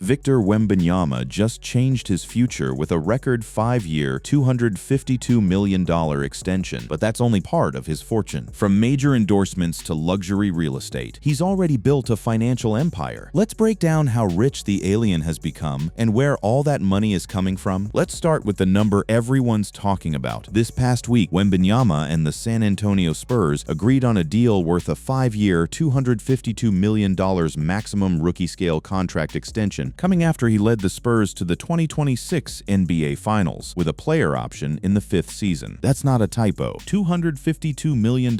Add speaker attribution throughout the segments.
Speaker 1: Victor Wembanyama just changed his future with a record 5-year, $252 million extension, but that's only part of his fortune. From major endorsements to luxury real estate, he's already built a financial empire. Let's break down how rich the alien has become and where all that money is coming from. Let's start with the number everyone's talking about. This past week, Wembanyama and the San Antonio Spurs agreed on a deal worth a 5-year, $252 million maximum rookie-scale contract extension, coming after he led the Spurs to the 2026 NBA Finals with a player option in the 5th season. That's not a typo. $252 million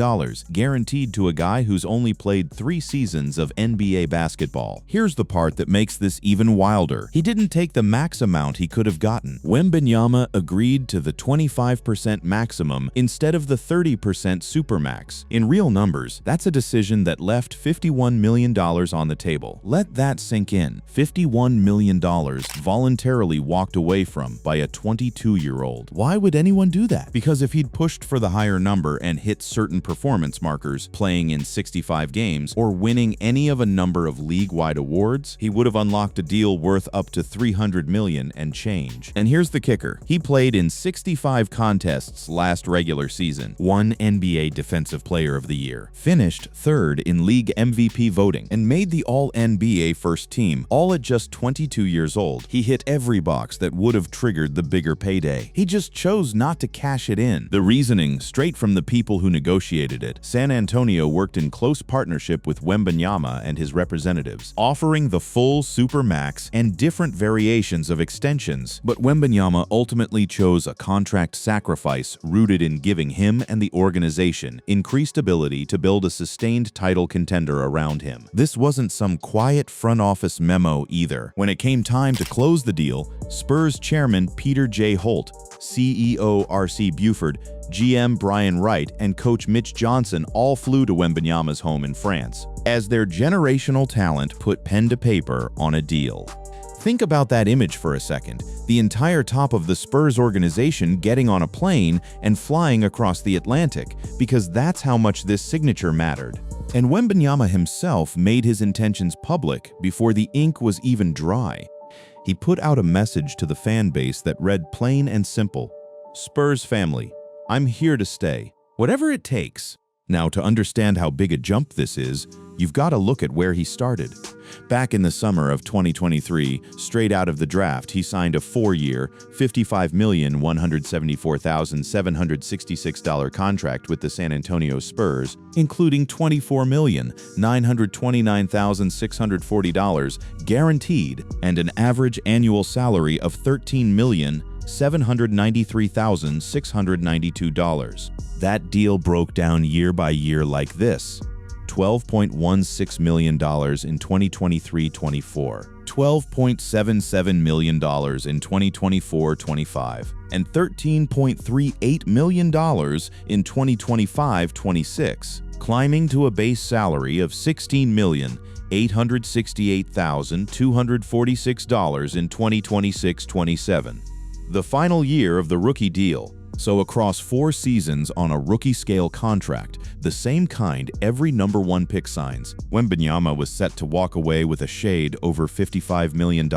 Speaker 1: guaranteed to a guy who's only played 3 seasons of NBA basketball. Here's the part that makes this even wilder. He didn't take the max amount he could have gotten. Wembanyama agreed to the 25% maximum instead of the 30% supermax. In real numbers, that's a decision that left $51 million on the table. Let that sink in. $51 million voluntarily walked away from by a 22-year-old. Why would anyone do that? Because if he'd pushed for the higher number and hit certain performance markers, playing in 65 games or winning any of a number of league-wide awards, he would have unlocked a deal worth up to $300 million and change. And here's the kicker. He played in 65 contests last regular season, won NBA Defensive Player of the Year, finished 3rd in league MVP voting, and made the All-NBA first team, all at just 22 years old. He hit every box that would have triggered the bigger payday. He just chose not to cash it in. The reasoning, straight from the people who negotiated it. San Antonio worked in close partnership with Wembanyama and his representatives, offering the full supermax and different variations of extensions. But Wembanyama ultimately chose a contract sacrifice rooted in giving him and the organization increased ability to build a sustained title contender around him. This wasn't some quiet front office memo either. When it came time to close the deal, Spurs chairman Peter J. Holt, CEO R.C. Buford, GM Brian Wright, and coach Mitch Johnson all flew to Wembanyama's home in France, as their generational talent put pen to paper on a deal. Think about that image for a second. The entire top of the Spurs organization getting on a plane and flying across the Atlantic, because that's how much this signature mattered. And Wembanyama himself made his intentions public before the ink was even dry. He put out a message to the fan base that read plain and simple: Spurs family, I'm here to stay, whatever it takes. Now, to understand how big a jump this is, you've got to look at where he started. Back in the summer of 2023, straight out of the draft, he signed a 4-year, $55,174,766 contract with the San Antonio Spurs, including $24,929,640 guaranteed and an average annual salary of $13,793,692. That deal broke down year by year like this: $12.16 million in 2023-24, $12.77 million in 2024-25, and $13.38 million in 2025-26, climbing to a base salary of $16,868,246 in 2026-27. The final year of the rookie deal. So across 4 seasons on a rookie-scale contract, the same kind every number 1 pick signs, Wembanyama was set to walk away with a shade over $55 million.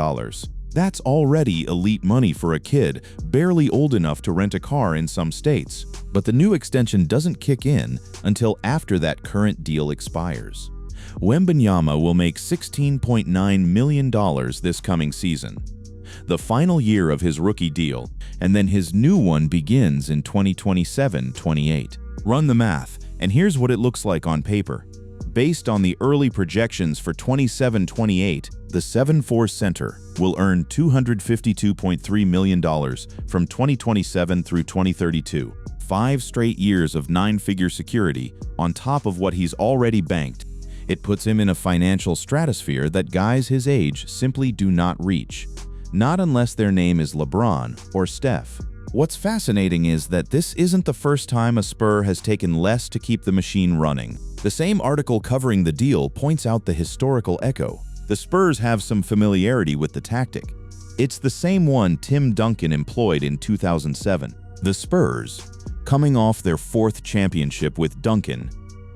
Speaker 1: That's already elite money for a kid barely old enough to rent a car in some states. But the new extension doesn't kick in until after that current deal expires. Wembanyama will make $16.9 million this coming season, the final year of his rookie deal, and then his new one begins in 2027-28. Run the math, and here's what it looks like on paper. Based on the early projections for 27-28, the 7'4" center will earn $252.3 million from 2027 through 2032, 5 straight years of 9-figure security on top of what he's already banked. It puts him in a financial stratosphere that guys his age simply do not reach. Not unless their name is LeBron or Steph. What's fascinating is that this isn't the first time a Spur has taken less to keep the machine running. The same article covering the deal points out the historical echo. The Spurs have some familiarity with the tactic. It's the same one Tim Duncan employed in 2007. The Spurs, coming off their 4th championship with Duncan,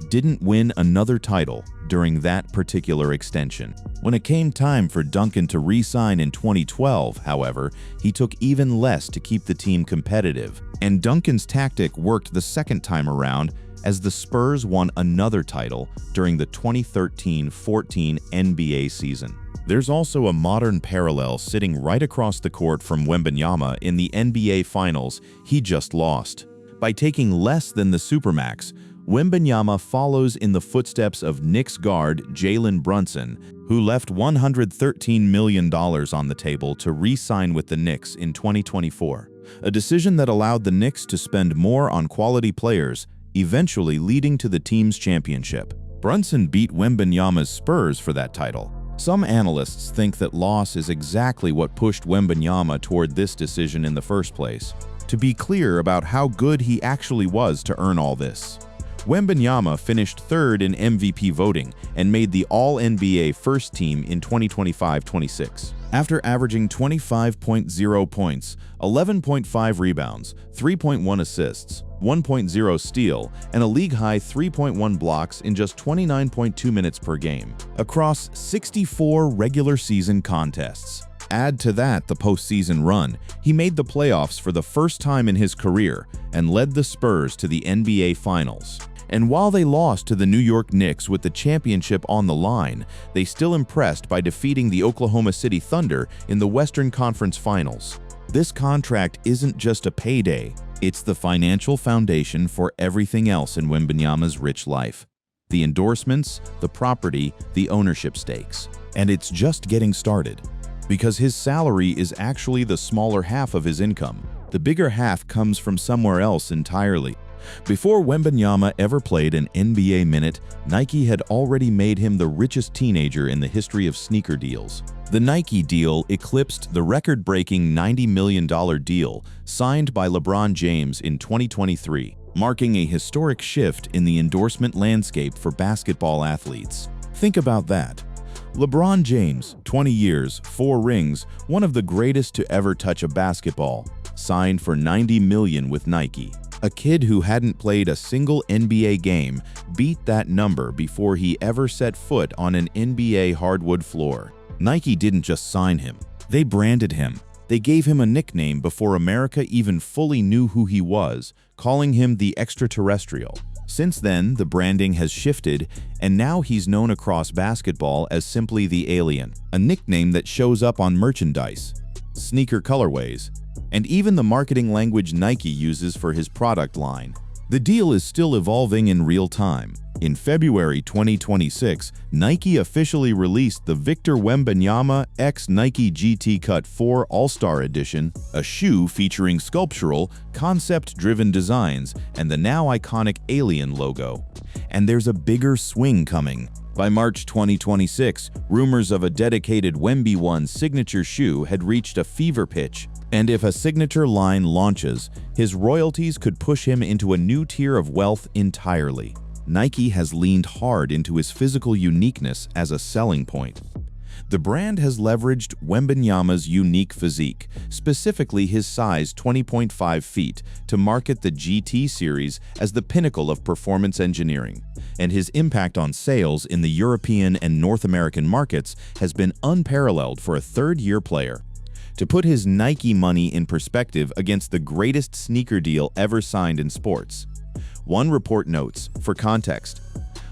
Speaker 1: didn't win another title, during that particular extension. When it came time for Duncan to re-sign in 2012, however, he took even less to keep the team competitive. And Duncan's tactic worked the second time around as the Spurs won another title during the 2013-14 NBA season. There's also a modern parallel sitting right across the court from Wembanyama in the NBA Finals he just lost. By taking less than the Supermax, Wembanyama follows in the footsteps of Knicks guard Jalen Brunson, who left $113 million on the table to re-sign with the Knicks in 2024, a decision that allowed the Knicks to spend more on quality players, eventually leading to the team's championship. Brunson beat Wembanyama's Spurs for that title. Some analysts think that loss is exactly what pushed Wembanyama toward this decision in the first place. To be clear about how good he actually was to earn all this, Wembanyama finished third in MVP voting and made the All-NBA first team in 2025-26. After averaging 25.0 points, 11.5 rebounds, 3.1 assists, 1.0 steal, and a league-high 3.1 blocks in just 29.2 minutes per game, across 64 regular season contests. Add to that the postseason run, he made the playoffs for the first time in his career and led the Spurs to the NBA Finals. And while they lost to the New York Knicks with the championship on the line, they still impressed by defeating the Oklahoma City Thunder in the Western Conference Finals. This contract isn't just a payday, it's the financial foundation for everything else in Wembanyama's rich life. The endorsements, the property, the ownership stakes. And it's just getting started. Because his salary is actually the smaller half of his income. The bigger half comes from somewhere else entirely. Before Wembanyama ever played an NBA minute, Nike had already made him the richest teenager in the history of sneaker deals. The Nike deal eclipsed the record-breaking $90 million deal signed by LeBron James in 2023, marking a historic shift in the endorsement landscape for basketball athletes. Think about that. LeBron James, 20 years, 4 rings, one of the greatest to ever touch a basketball, signed for $90 million with Nike. A kid who hadn't played a single NBA game beat that number before he ever set foot on an NBA hardwood floor. Nike didn't just sign him, they branded him. They gave him a nickname before America even fully knew who he was, calling him the Extraterrestrial. Since then, the branding has shifted, and now he's known across basketball as simply the Alien, a nickname that shows up on merchandise, sneaker colorways, and even the marketing language Nike uses for his product line. The deal is still evolving in real time. In February 2026, Nike officially released the Victor Wembanyama X Nike GT Cut 4 All-Star Edition, a shoe featuring sculptural, concept-driven designs and the now iconic Alien logo. And there's a bigger swing coming. By March 2026, rumors of a dedicated Wemby One signature shoe had reached a fever pitch. And if a signature line launches, his royalties could push him into a new tier of wealth entirely. Nike has leaned hard into his physical uniqueness as a selling point. The brand has leveraged Wembanyama's unique physique, specifically his size 20.5 feet, to market the GT series as the pinnacle of performance engineering. And his impact on sales in the European and North American markets has been unparalleled for a third-year player. To put his Nike money in perspective against the greatest sneaker deal ever signed in sports, one report notes, for context,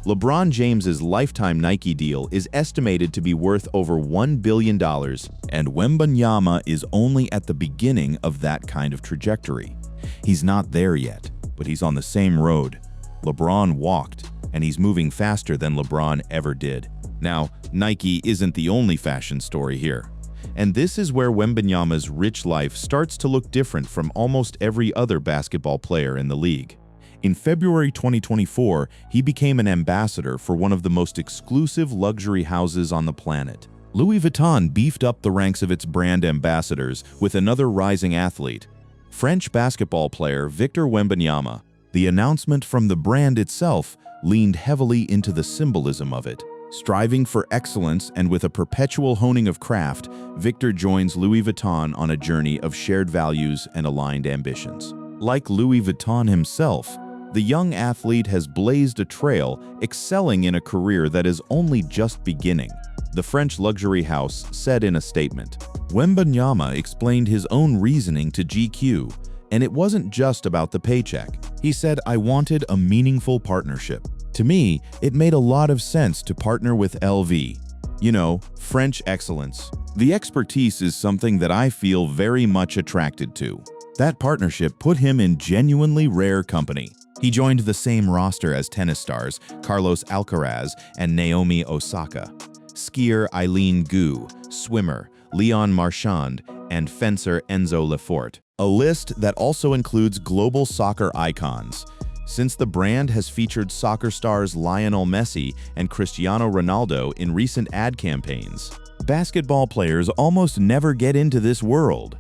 Speaker 1: LeBron James's lifetime Nike deal is estimated to be worth over $1 billion, and Wembanyama is only at the beginning of that kind of trajectory. He's not there yet, but he's on the same road. LeBron walked, and he's moving faster than LeBron ever did. Now, Nike isn't the only fashion story here. And this is where Wembanyama's rich life starts to look different from almost every other basketball player in the league. In February 2024, he became an ambassador for one of the most exclusive luxury houses on the planet. Louis Vuitton beefed up the ranks of its brand ambassadors with another rising athlete, French basketball player Victor Wembanyama. The announcement from the brand itself leaned heavily into the symbolism of it. Striving for excellence and with a perpetual honing of craft, Victor joins Louis Vuitton on a journey of shared values and aligned ambitions. Like Louis Vuitton himself, The young athlete has blazed a trail, excelling in a career that is only just beginning. The French luxury house said in a statement. Wembanyama explained his own reasoning to GQ, and it wasn't just about the paycheck. He said, "I wanted a meaningful partnership. To me, it made a lot of sense to partner with LV. You know, French excellence. The expertise is something that I feel very much attracted to." That partnership put him in genuinely rare company. He joined the same roster as tennis stars Carlos Alcaraz and Naomi Osaka, skier Eileen Gu, swimmer Leon Marchand, and fencer Enzo Lefort. A list that also includes global soccer icons, since the brand has featured soccer stars Lionel Messi and Cristiano Ronaldo in recent ad campaigns. Basketball players almost never get into this world.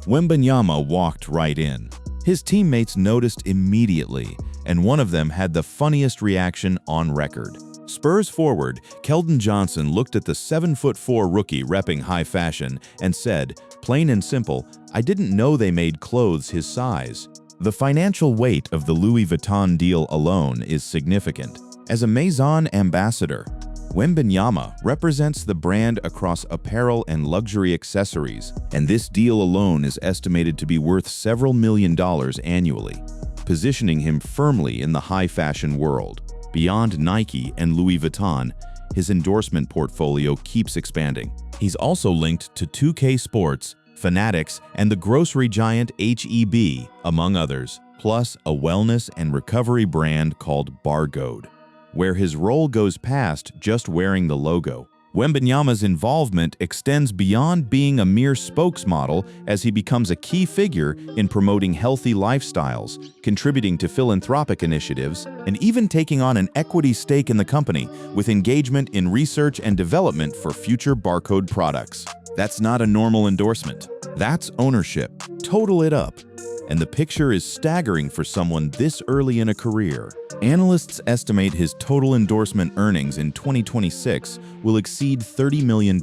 Speaker 1: Wembanyama walked right in. His teammates noticed immediately, and one of them had the funniest reaction on record. Spurs forward Keldon Johnson looked at the 7'4" rookie repping high fashion and said, "Plain and simple, I didn't know they made clothes his size." The financial weight of the Louis Vuitton deal alone is significant. As a Maison ambassador, Wembanyama represents the brand across apparel and luxury accessories, and this deal alone is estimated to be worth several $million annually, positioning him firmly in the high fashion world. Beyond Nike and Louis Vuitton, his endorsement portfolio keeps expanding. He's also linked to 2K Sports, Fanatics, and the grocery giant H-E-B, among others, plus a wellness and recovery brand called Barcode, where his role goes past just wearing the logo. Wembanyama's involvement extends beyond being a mere spokesmodel as he becomes a key figure in promoting healthy lifestyles, contributing to philanthropic initiatives, and even taking on an equity stake in the company with engagement in research and development for future Barcode products. That's not a normal endorsement. That's ownership. Total it up. And the picture is staggering for someone this early in a career. Analysts estimate his total endorsement earnings in 2026 will exceed $30 million,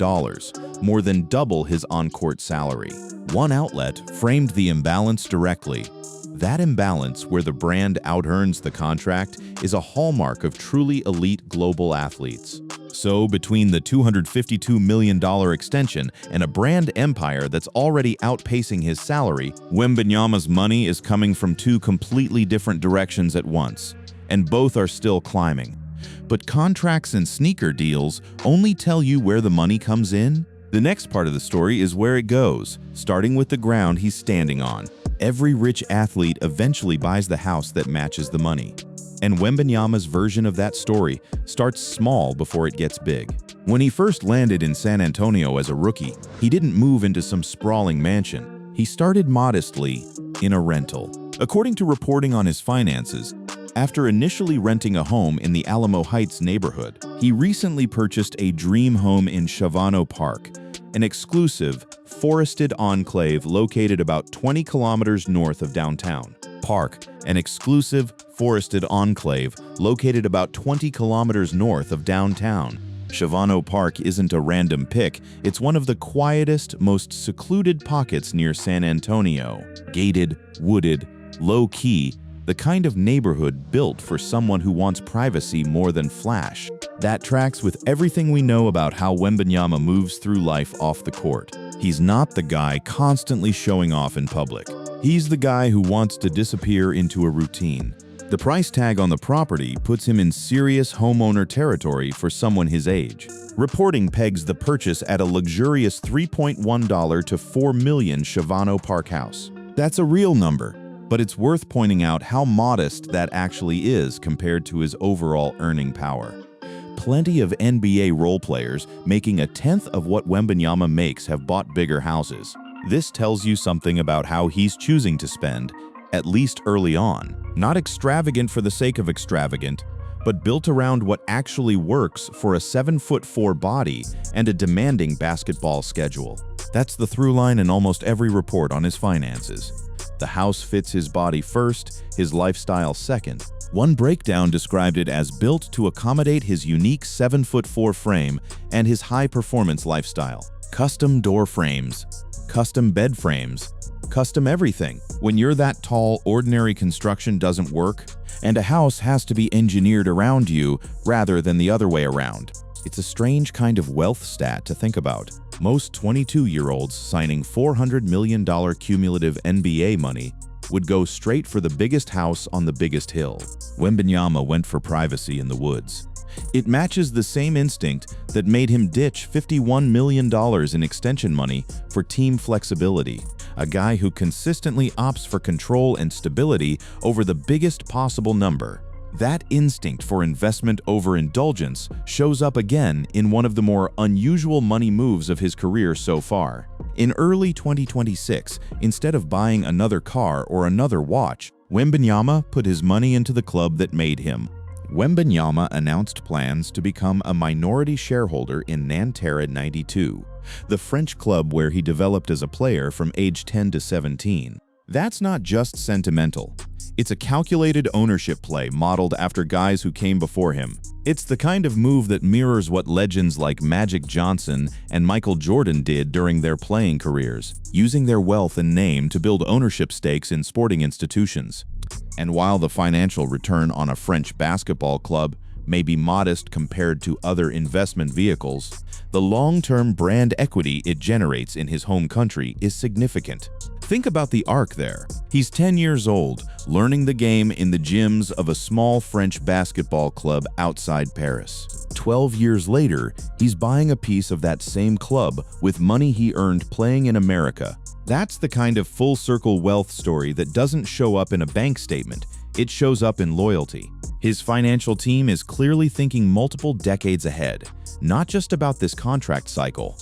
Speaker 1: more than double his on-court salary. One outlet framed the imbalance directly. That imbalance, where the brand out-earns the contract, is a hallmark of truly elite global athletes. So, between the $252 million extension and a brand empire that's already outpacing his salary, Wembanyama's money is coming from two completely different directions at once, and both are still climbing. But contracts and sneaker deals only tell you where the money comes in. The next part of the story is where it goes, starting with the ground he's standing on. Every rich athlete eventually buys the house that matches the money. And Wembanyama's version of that story starts small before it gets big. When he first landed in San Antonio as a rookie, he didn't move into some sprawling mansion. He started modestly in a rental. According to reporting on his finances, after initially renting a home in the Alamo Heights neighborhood, he recently purchased a dream home in Chavano Park, an exclusive, forested enclave located about 20 kilometers north of downtown. Park, an exclusive, forested enclave located about 20 kilometers north of downtown. Chavano Park isn't a random pick, it's one of the quietest, most secluded pockets near San Antonio. Gated, wooded, low-key, the kind of neighborhood built for someone who wants privacy more than flash. That tracks with everything we know about how Wembanyama moves through life off the court. He's not the guy constantly showing off in public. He's the guy who wants to disappear into a routine. The price tag on the property puts him in serious homeowner territory for someone his age. Reporting pegs the purchase at a luxurious $3.1 to $4 million Chavano Park house. That's a real number, but it's worth pointing out how modest that actually is compared to his overall earning power. Plenty of NBA role players making a tenth of what Wembanyama makes have bought bigger houses. This tells you something about how he's choosing to spend, at least early on. Not extravagant for the sake of extravagant, but built around what actually works for a 7'4" body and a demanding basketball schedule. That's the through line in almost every report on his finances. The house fits his body first, his lifestyle second. One breakdown described it as built to accommodate his unique 7'4" frame and his high-performance lifestyle. Custom door frames, custom bed frames, custom everything. When you're that tall, ordinary construction doesn't work, and a house has to be engineered around you rather than the other way around. It's a strange kind of wealth stat to think about. Most 22-year-olds signing $400 million cumulative NBA money would go straight for the biggest house on the biggest hill. Wembanyama went for privacy in the woods. It matches the same instinct that made him ditch $51 million in extension money for team flexibility, a guy who consistently opts for control and stability over the biggest possible number. That instinct for investment over indulgence shows up again in one of the more unusual money moves of his career so far. In early 2026, instead of buying another car or another watch, Wembanyama put his money into the club that made him. Wembanyama announced plans to become a minority shareholder in Nanterre 92, the French club where he developed as a player from age 10 to 17. That's not just sentimental. It's a calculated ownership play modeled after guys who came before him. It's the kind of move that mirrors what legends like Magic Johnson and Michael Jordan did during their playing careers, using their wealth and name to build ownership stakes in sporting institutions. And while the financial return on a French basketball club may be modest compared to other investment vehicles, the long-term brand equity it generates in his home country is significant. Think about the arc there. He's 10 years old, learning the game in the gyms of a small French basketball club outside Paris. 12 years later, he's buying a piece of that same club with money he earned playing in America. That's the kind of full-circle wealth story that doesn't show up in a bank statement. It shows up in loyalty. His financial team is clearly thinking multiple decades ahead, not just about this contract cycle.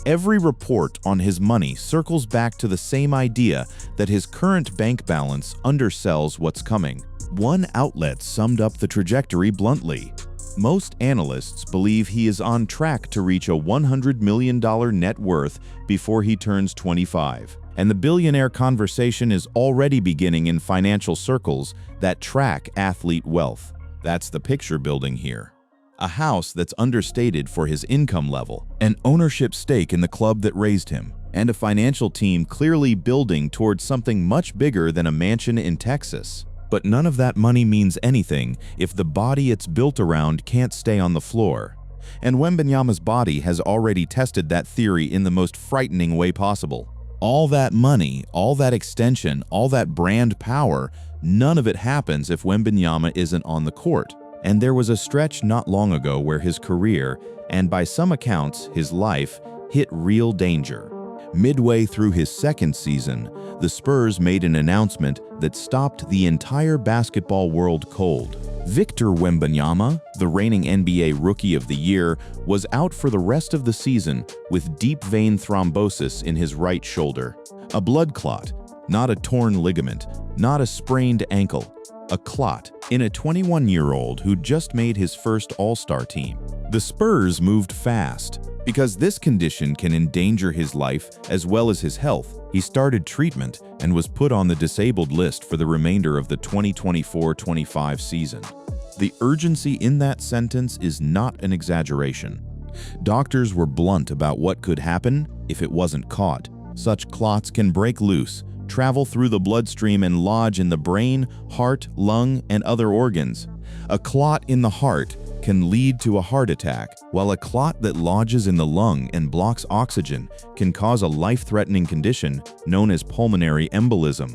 Speaker 1: Every report on his money circles back to the same idea that his current bank balance undersells what's coming. One outlet summed up the trajectory bluntly. Most analysts believe he is on track to reach a $100 million net worth before he turns 25. And the billionaire conversation is already beginning in financial circles that track athlete wealth. That's the picture building here. A house that's understated for his income level, an ownership stake in the club that raised him, and a financial team clearly building towards something much bigger than a mansion in Texas. But none of that money means anything if the body it's built around can't stay on the floor. And Wembanyama's body has already tested that theory in the most frightening way possible. All that money, all that extension, all that brand power, none of it happens if Wembanyama isn't on the court. And there was a stretch not long ago where his career, and by some accounts his life, hit real danger. Midway through his second season, the Spurs made an announcement that stopped the entire basketball world cold. Victor Wembanyama, the reigning NBA Rookie of the Year, was out for the rest of the season with deep vein thrombosis in his right shoulder. A blood clot, not a torn ligament, not a sprained ankle. A clot in a 21-year-old who just made his first All-Star team. The Spurs moved fast. Because this condition can endanger his life as well as his health, he started treatment and was put on the disabled list for the remainder of the 2024-25 season. The urgency in that sentence is not an exaggeration. Doctors were blunt about what could happen if it wasn't caught. Such clots can break loose, travel through the bloodstream and lodge in the brain, heart, lung, and other organs. A clot in the heart can lead to a heart attack, while a clot that lodges in the lung and blocks oxygen can cause a life-threatening condition known as pulmonary embolism.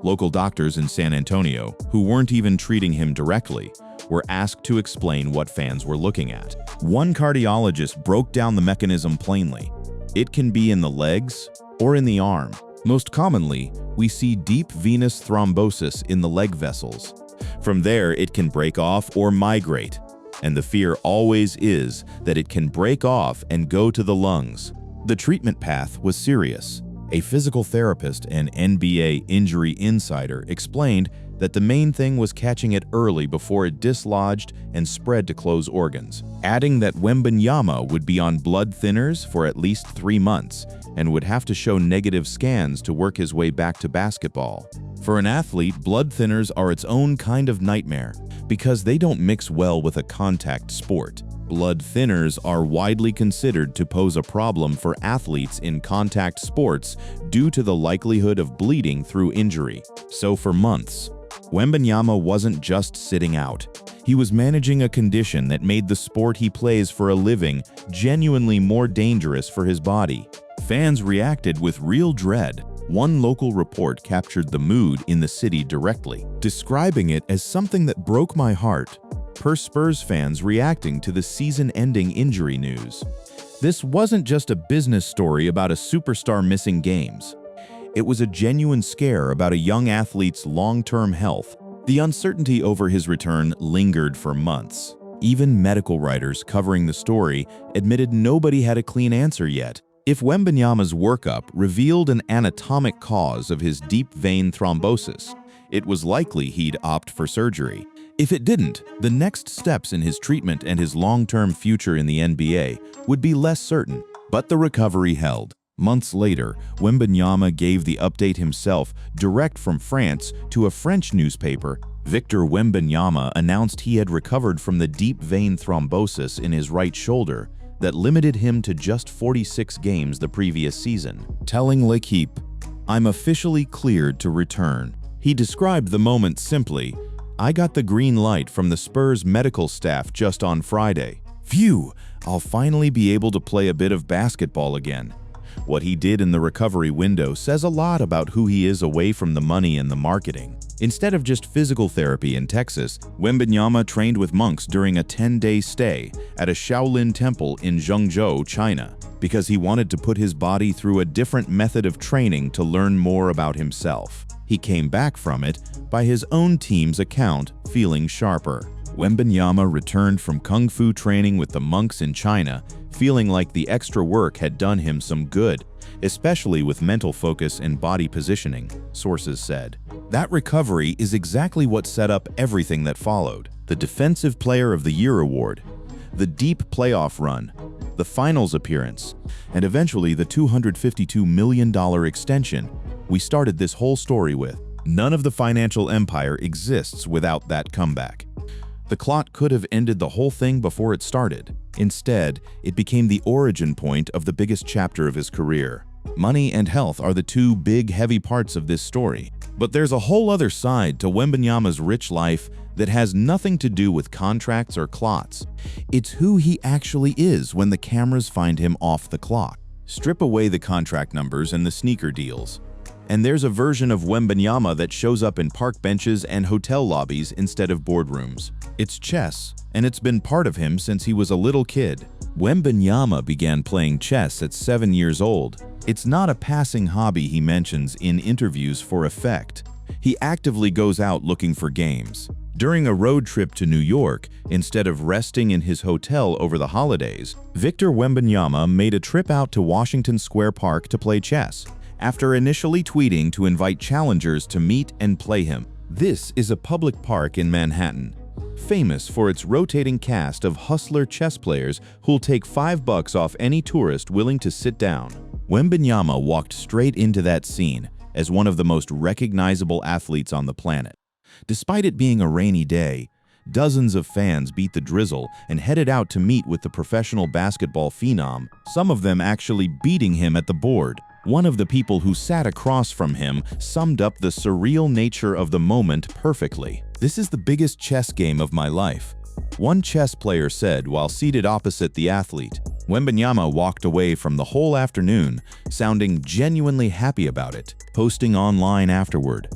Speaker 1: Local doctors in San Antonio, who weren't even treating him directly, were asked to explain what fans were looking at. One cardiologist broke down the mechanism plainly. It can be in the legs or in the arm. Most commonly, we see deep venous thrombosis in the leg vessels. From there, it can break off or migrate. And the fear always is that it can break off and go to the lungs. The treatment path was serious. A physical therapist and NBA injury insider explained that the main thing was catching it early before it dislodged and spread to close organs, adding that Wembanyama would be on blood thinners for at least 3 months and would have to show negative scans to work his way back to basketball. For an athlete, blood thinners are its own kind of nightmare because they don't mix well with a contact sport. Blood thinners are widely considered to pose a problem for athletes in contact sports due to the likelihood of bleeding through injury. So for months, Wembanyama wasn't just sitting out. He was managing a condition that made the sport he plays for a living genuinely more dangerous for his body. Fans reacted with real dread. One local report captured the mood in the city directly, describing it as something that broke my heart, per Spurs fans reacting to the season-ending injury news. This wasn't just a business story about a superstar missing games. It was a genuine scare about a young athlete's long-term health. The uncertainty over his return lingered for months. Even medical writers covering the story admitted nobody had a clean answer yet. If Wembanyama's workup revealed an anatomic cause of his deep vein thrombosis, it was likely he'd opt for surgery. If it didn't, the next steps in his treatment and his long-term future in the NBA would be less certain. But the recovery held. Months later, Wembanyama gave the update himself, direct from France, to a French newspaper. Victor Wembanyama announced he had recovered from the deep vein thrombosis in his right shoulder that limited him to just 46 games the previous season, telling L'Équipe, "I'm officially cleared to return." He described the moment simply, "I got the green light from the Spurs medical staff just on Friday. Phew, I'll finally be able to play a bit of basketball again." What he did in the recovery window says a lot about who he is away from the money and the marketing. Instead of just physical therapy in Texas, Wembanyama trained with monks during a 10-day stay at a Shaolin temple in Zhengzhou, China, because he wanted to put his body through a different method of training to learn more about himself. He came back from it, by his own team's account, feeling sharper. Wembanyama returned from kung fu training with the monks in China, feeling like the extra work had done him some good, especially with mental focus and body positioning, sources said. That recovery is exactly what set up everything that followed. The Defensive Player of the Year award, the deep playoff run, the finals appearance, and eventually the $252 million extension we started this whole story with. None of the financial empire exists without that comeback. The clot could have ended the whole thing before it started. Instead, it became the origin point of the biggest chapter of his career. Money and health are the two big, heavy parts of this story. But there's a whole other side to Wembanyama's rich life that has nothing to do with contracts or clots. It's who he actually is when the cameras find him off the clock. Strip away the contract numbers and the sneaker deals, and there's a version of Wembanyama that shows up in park benches and hotel lobbies instead of boardrooms. It's chess, and it's been part of him since he was a little kid. Wembanyama began playing chess at 7 years old. It's not a passing hobby he mentions in interviews for effect. He actively goes out looking for games. During a road trip to New York, instead of resting in his hotel over the holidays, Victor Wembanyama made a trip out to Washington Square Park to play chess, after initially tweeting to invite challengers to meet and play him. This is a public park in Manhattan, famous for its rotating cast of hustler chess players who'll take $5 off any tourist willing to sit down. Wembanyama walked straight into that scene as one of the most recognizable athletes on the planet. Despite it being a rainy day, dozens of fans beat the drizzle and headed out to meet with the professional basketball phenom, some of them actually beating him at the board. One of the people who sat across from him summed up the surreal nature of the moment perfectly. "This is the biggest chess game of my life," one chess player said while seated opposite the athlete. Wembanyama walked away from the whole afternoon, sounding genuinely happy about it, posting online afterward,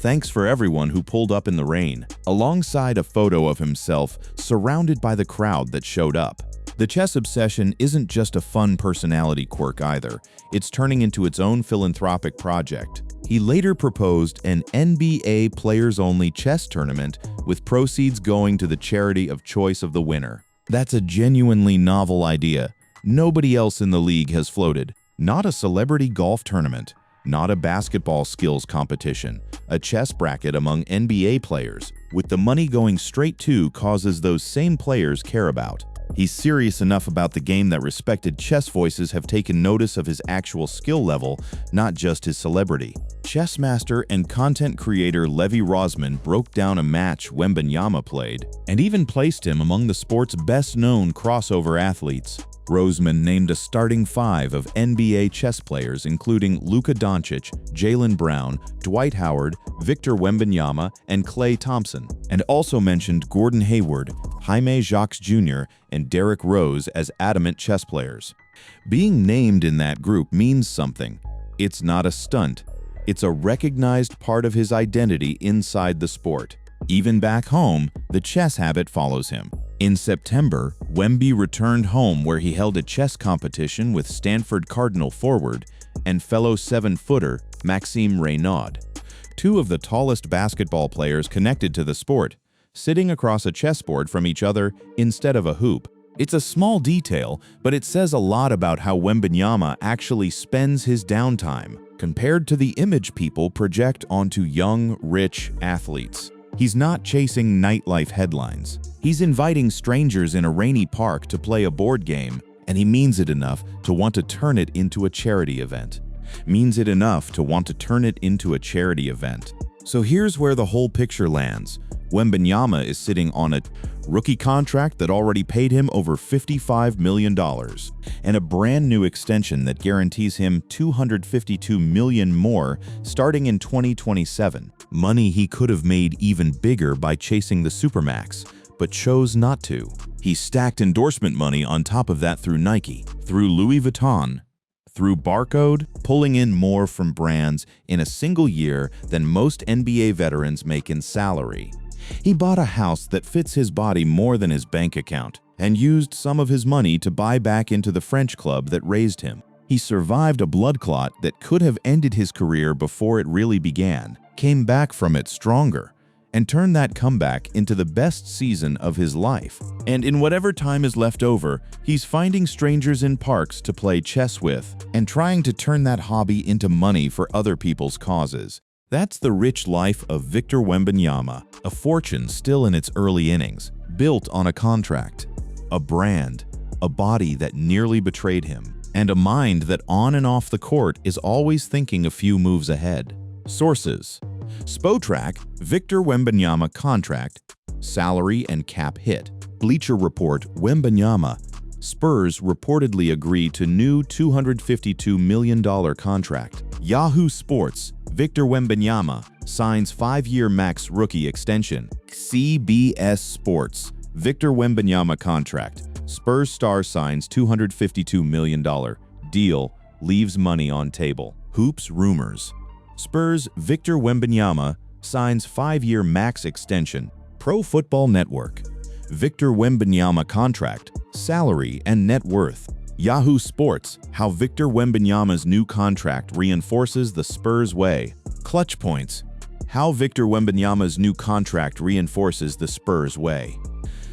Speaker 1: "Thanks for everyone who pulled up in the rain," alongside a photo of himself surrounded by the crowd that showed up. The chess obsession isn't just a fun personality quirk either, it's turning into its own philanthropic project. He later proposed an NBA players-only chess tournament with proceeds going to the charity of choice of the winner. That's a genuinely novel idea. Nobody else in the league has floated. Not a celebrity golf tournament, not a basketball skills competition, a chess bracket among NBA players, with the money going straight to causes those same players care about. He's serious enough about the game that respected chess voices have taken notice of his actual skill level, not just his celebrity. Chess master and content creator Levi Rosman broke down a match Wembanyama played, and even placed him among the sport's best-known crossover athletes. Rosman named a starting five of NBA chess players including Luka Doncic, Jaylen Brown, Dwight Howard, Victor Wembanyama, and Klay Thompson, and also mentioned Gordon Hayward, Jaime Jacques Jr., and Derrick Rose as adamant chess players. Being named in that group means something. It's not a stunt. It's a recognized part of his identity inside the sport. Even back home, the chess habit follows him. In September, Wemby returned home where he held a chess competition with Stanford Cardinal forward and fellow 7-footer Maxime Reynaud, two of the tallest basketball players connected to the sport, sitting across a chessboard from each other instead of a hoop. It's a small detail, but it says a lot about how Wembanyama actually spends his downtime, compared to the image people project onto young, rich athletes. He's not chasing nightlife headlines. He's inviting strangers in a rainy park to play a board game, and he means it enough to want to turn it into a charity event. So here's where the whole picture lands. Wembanyama is sitting on a rookie contract that already paid him over $55 million, and a brand new extension that guarantees him $252 million more starting in 2027. Money he could have made even bigger by chasing the Supermax, but chose not to. He stacked endorsement money on top of that through Nike, through Louis Vuitton, through Barcode, pulling in more from brands in a single year than most NBA veterans make in salary. He bought a house that fits his body more than his bank account, and used some of his money to buy back into the French club that raised him. He survived a blood clot that could have ended his career before it really began, came back from it stronger, and turned that comeback into the best season of his life. And in whatever time is left over, he's finding strangers in parks to play chess with, and trying to turn that hobby into money for other people's causes. That's the rich life of Victor Wembanyama, a fortune still in its early innings, built on a contract, a brand, a body that nearly betrayed him, and a mind that on and off the court is always thinking a few moves ahead. Sources: Spotrac, Victor Wembanyama contract, salary and cap hit. Bleacher Report, Wembanyama, Spurs reportedly agree to new $252 million contract. Yahoo Sports, Victor Wembanyama signs 5-year max rookie extension. CBS Sports, Victor Wembanyama contract. Spurs star signs $252 million. Deal leaves money on table. Hoops rumors. Spurs Victor Wembanyama signs 5-year max extension. Pro Football Network. Victor Wembanyama contract, salary and net worth. Yahoo Sports, how Victor Wembanyama's new contract reinforces the Spurs way. Clutch Points, how Victor Wembanyama's new contract reinforces the Spurs way.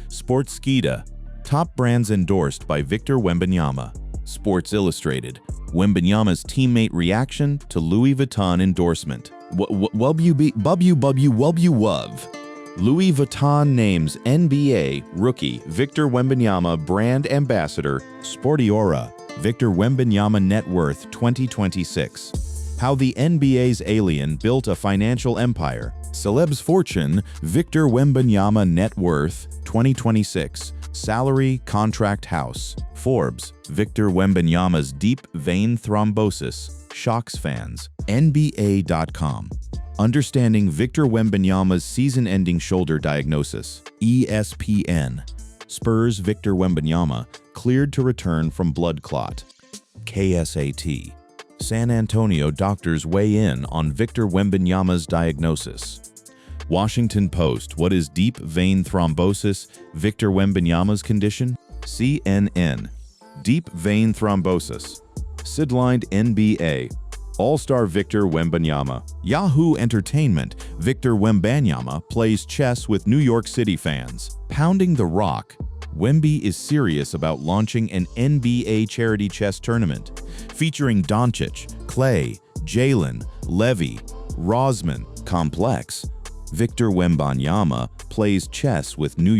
Speaker 1: Sportskeeda, top brands endorsed by Victor Wembanyama. Sports Illustrated, Wembanyama's teammate reaction to Louis Vuitton endorsement. Louis Vuitton names NBA rookie Victor Wembanyama brand ambassador. Sportiora, Victor Wembanyama net worth 2026. How the NBA's alien built a financial empire. Celebs Fortune, Victor Wembanyama net worth 2026. Salary, contract, house. Forbes, Victor Wembanyama's deep vein thrombosis shocks fans. NBA.com, understanding Victor Wembanyama's season-ending shoulder diagnosis. ESPN, Spurs Victor Wembanyama cleared to return from blood clot. KSAT, San Antonio doctors weigh in on Victor Wembanyama's diagnosis. Washington Post, what is deep vein thrombosis, Victor Wembanyama's condition? CNN, deep vein thrombosis. Sidelined NBA, All-Star Victor Wembanyama. Yahoo Entertainment, Victor Wembanyama plays chess with New York City fans. Pounding the Rock, Wemby is serious about launching an NBA charity chess tournament featuring Doncic, Klay, Jaylen, Levi, Rosman. Complex, Victor Wembanyama plays chess with New York